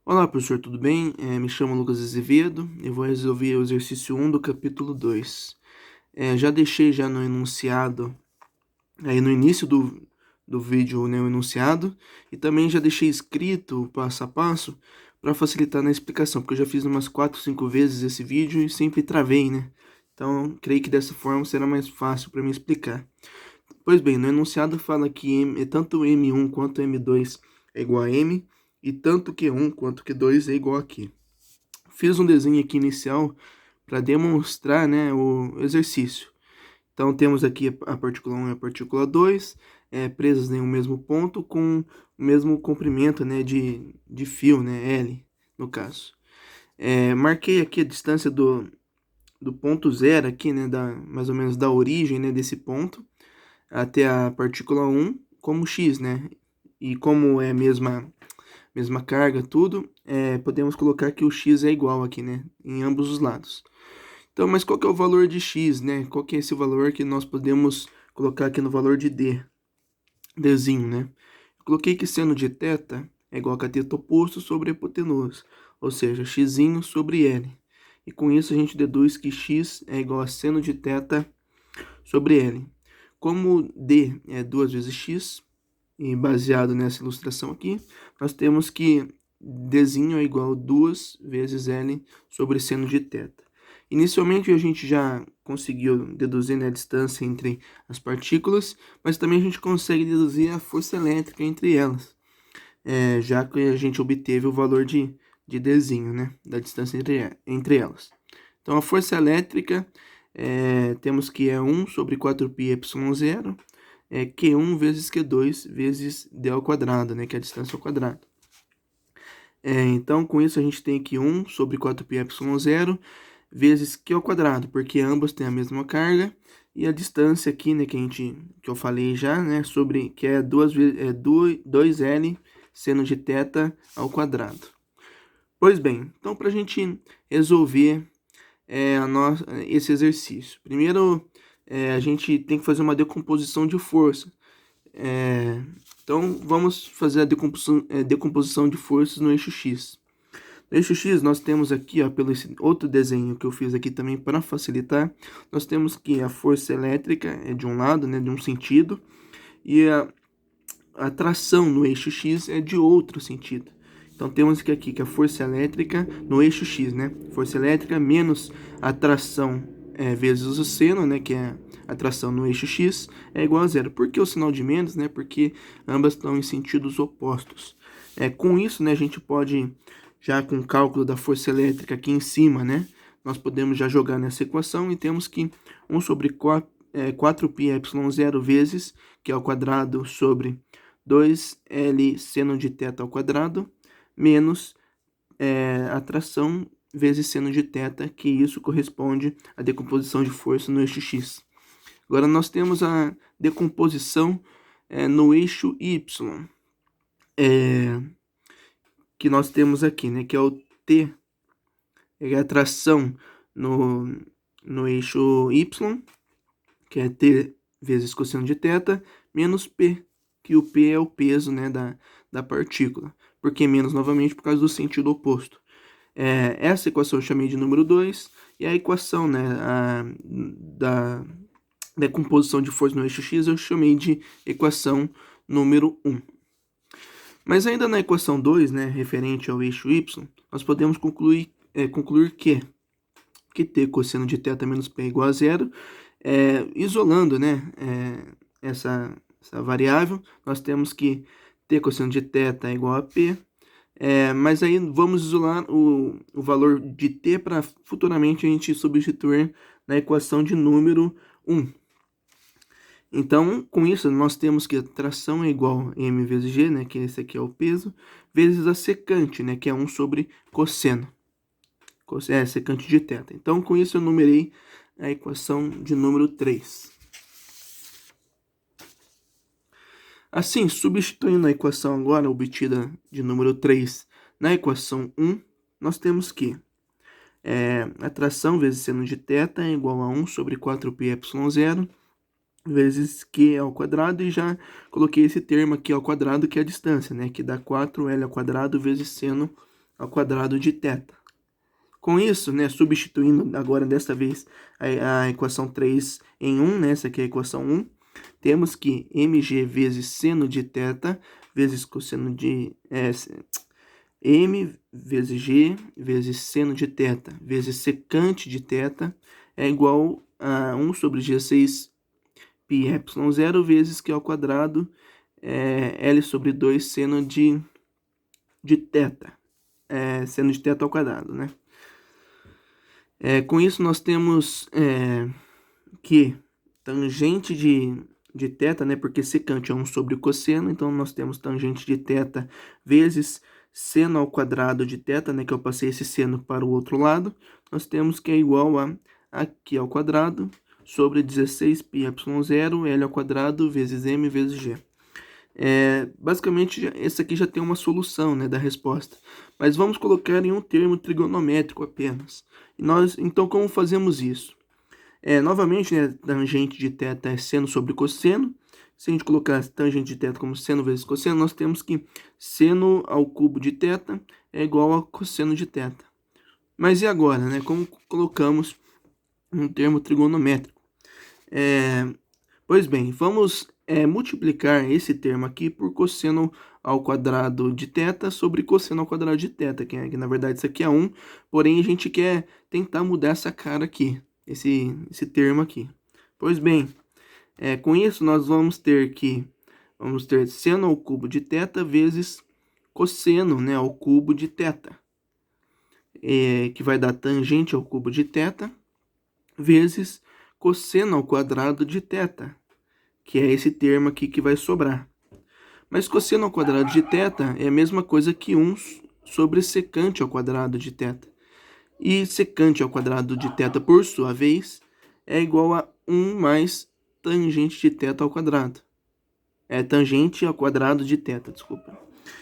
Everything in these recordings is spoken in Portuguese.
Olá, professor, tudo bem? Me chamo Lucas Azevedo e vou resolver o exercício 1 do capítulo 2. Já deixei já no enunciado, aí no início do vídeo, né, o enunciado, e também já deixei escrito passo a passo para facilitar na explicação, porque eu já fiz umas 4, 5 vezes esse vídeo e sempre travei, né? Então, creio que dessa forma será mais fácil para me explicar. Pois bem, no enunciado fala que tanto M1 quanto M2 é igual a M, e tanto Q1 quanto Q2 é igual a Q. Fiz um desenho aqui inicial para demonstrar, né, o exercício. Então, temos aqui a partícula 1 e a partícula 2 presas em um mesmo ponto com o mesmo comprimento, né, de fio, né, L, no caso. Marquei aqui a distância do ponto zero aqui, né, mais ou menos da origem, né, desse ponto até a partícula 1 como x, né? E como é a mesma carga, tudo, podemos colocar que o x é igual aqui, né? Em ambos os lados. Então, mas qual que é o valor de x, né? Qual que é esse valor que nós podemos colocar aqui no valor de dzinho, né? Eu coloquei que seno de θ é igual a cateto oposto sobre a hipotenusa, ou seja, x sobre L. E com isso a gente deduz que x é igual a seno de θ sobre L. Como D é 2 vezes x, e baseado nessa ilustração aqui, nós temos que Dzinho é igual a 2 vezes L sobre seno de θ. Inicialmente a gente já conseguiu deduzir, né, a distância entre as partículas, mas também a gente consegue deduzir a força elétrica entre elas, já que a gente obteve o valor de Dzinho, né, da distância entre elas. Então a força elétrica temos que é 1 sobre 4πε0, Q1 vezes Q2 vezes D ao quadrado, né, que é a distância ao quadrado. Então, com isso, a gente tem aqui 1 sobre 4πε0 vezes Q ao quadrado, porque ambas têm a mesma carga, e a distância aqui, né, que eu falei já, né, sobre, que é 2L seno de θ ao quadrado. Pois bem, então, para a gente resolver esse exercício, primeiro a gente tem que fazer uma decomposição de força. Então, vamos fazer a decomposição de forças no eixo X. No eixo X, nós temos aqui, ó, pelo esse outro desenho que eu fiz aqui também para facilitar, nós temos que a força elétrica é de um lado, né, de um sentido, e a tração no eixo X é de outro sentido. Então, temos que aqui que a força elétrica no eixo X, né, força elétrica menos a tração vezes o seno, né, que é a tração no eixo X, é igual a zero. Por que o sinal de menos, né? Porque ambas estão em sentidos opostos. Com isso, né, a gente pode, já com o cálculo da força elétrica aqui em cima, né, nós podemos já jogar nessa equação e temos que 1 sobre 4πε0 vezes, que é ao quadrado, sobre 2L seno de θ ao quadrado, menos a tração vezes seno de θ, que isso corresponde à decomposição de força no eixo X. Agora nós temos a decomposição no eixo Y, que nós temos aqui, né, que é o T, é a tração no eixo Y, que é T vezes cosseno de θ, menos P, que o P é o peso, né, da partícula. Por que menos novamente? Por causa do sentido oposto. Essa equação eu chamei de número 2, e a equação, né, da decomposição de força no eixo X eu chamei de equação número 1. Mas ainda na equação 2, né, referente ao eixo Y, nós podemos concluir que T cosseno de θ menos P é igual a zero, isolando, né, essa variável, nós temos que T cosseno de θ é igual a P, mas aí vamos isolar o valor de T para futuramente a gente substituir na equação de número 1. Então, com isso, nós temos que a tração é igual a m vezes g, né, que esse aqui é o peso, vezes a secante, né, que é 1 sobre cosseno. Secante de θ. Então, com isso, eu numerei a equação de número 3. Assim, substituindo a equação agora obtida de número 3 na equação 1, nós temos que a tração vezes seno de θ é igual a 1 sobre 4πε0 vezes Q ao quadrado, e já coloquei esse termo aqui ao quadrado, que é a distância, né, que dá 4L ao quadrado vezes seno ao quadrado de θ. Com isso, né, substituindo agora desta vez a equação 3 em 1, né, essa aqui é a equação 1, temos que mg vezes seno de θ vezes cosseno de... m vezes g vezes seno de θ vezes secante de θ é igual a 1 sobre 16 πε0 vezes q ao quadrado L sobre 2 seno de θ. Seno de θ ao quadrado, né? Com isso, nós temos que tangente de θ, né? Porque secante é 1 sobre o cosseno, então nós temos tangente de θ vezes seno ao quadrado de θ, né? Que eu passei esse seno para o outro lado. Nós temos que é igual a aqui ao quadrado sobre 16 πε0 L ao quadrado vezes m vezes g. Basicamente, esse aqui já tem uma solução, né, da resposta. Mas vamos colocar em um termo trigonométrico apenas. Então, como fazemos isso? Novamente, né, tangente de θ é seno sobre cosseno. Se a gente colocar tangente de θ como seno vezes cosseno, nós temos que seno ao cubo de θ é igual a cosseno de θ. Mas e agora, né? Como colocamos um termo trigonométrico? Pois bem, vamos multiplicar esse termo aqui por cosseno ao quadrado de θ sobre cosseno ao quadrado de θ, que na verdade isso aqui é 1, porém a gente quer tentar mudar essa cara aqui, esse termo aqui. Pois bem, com isso nós vamos ter seno ao cubo de θ vezes cosseno, né, ao cubo de θ, que vai dar tangente ao cubo de θ vezes cosseno ao quadrado de θ, que é esse termo aqui que vai sobrar. Mas cosseno ao quadrado de θ é a mesma coisa que 1 sobre secante ao quadrado de θ. E secante ao quadrado de θ, por sua vez, é igual a 1 mais tangente de θ ao quadrado. Tangente ao quadrado de θ, desculpa.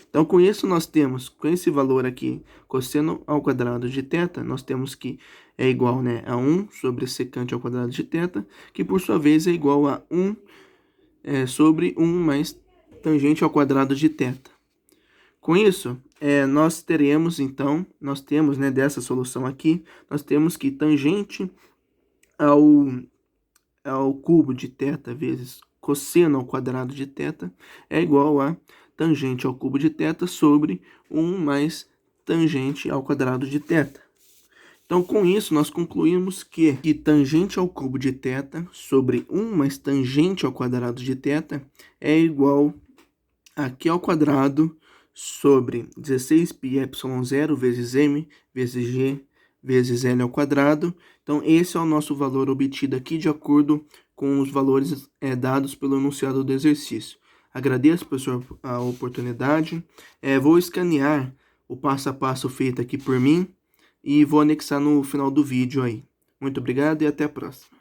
Então, com isso, nós temos, com esse valor aqui, cosseno ao quadrado de θ, nós temos que é igual, né, a 1 sobre secante ao quadrado de θ, que por sua vez é igual a 1 sobre 1 mais tangente ao quadrado de θ. Com isso, nós temos, né, dessa solução aqui, nós temos que tangente ao cubo de θ vezes cosseno ao quadrado de θ é igual a tangente ao cubo de θ sobre 1 mais tangente ao quadrado de θ. Então, com isso, nós concluímos que tangente ao cubo de θ sobre 1 mais tangente ao quadrado de θ é igual a q ao quadrado sobre 16 πε0 vezes m vezes g vezes L ao quadrado. Então, esse é o nosso valor obtido aqui de acordo com os valores dados pelo enunciado do exercício. Agradeço, professor, a oportunidade. Vou escanear o passo a passo feito aqui por mim e vou anexar no final do vídeo aí. Muito obrigado e até a próxima.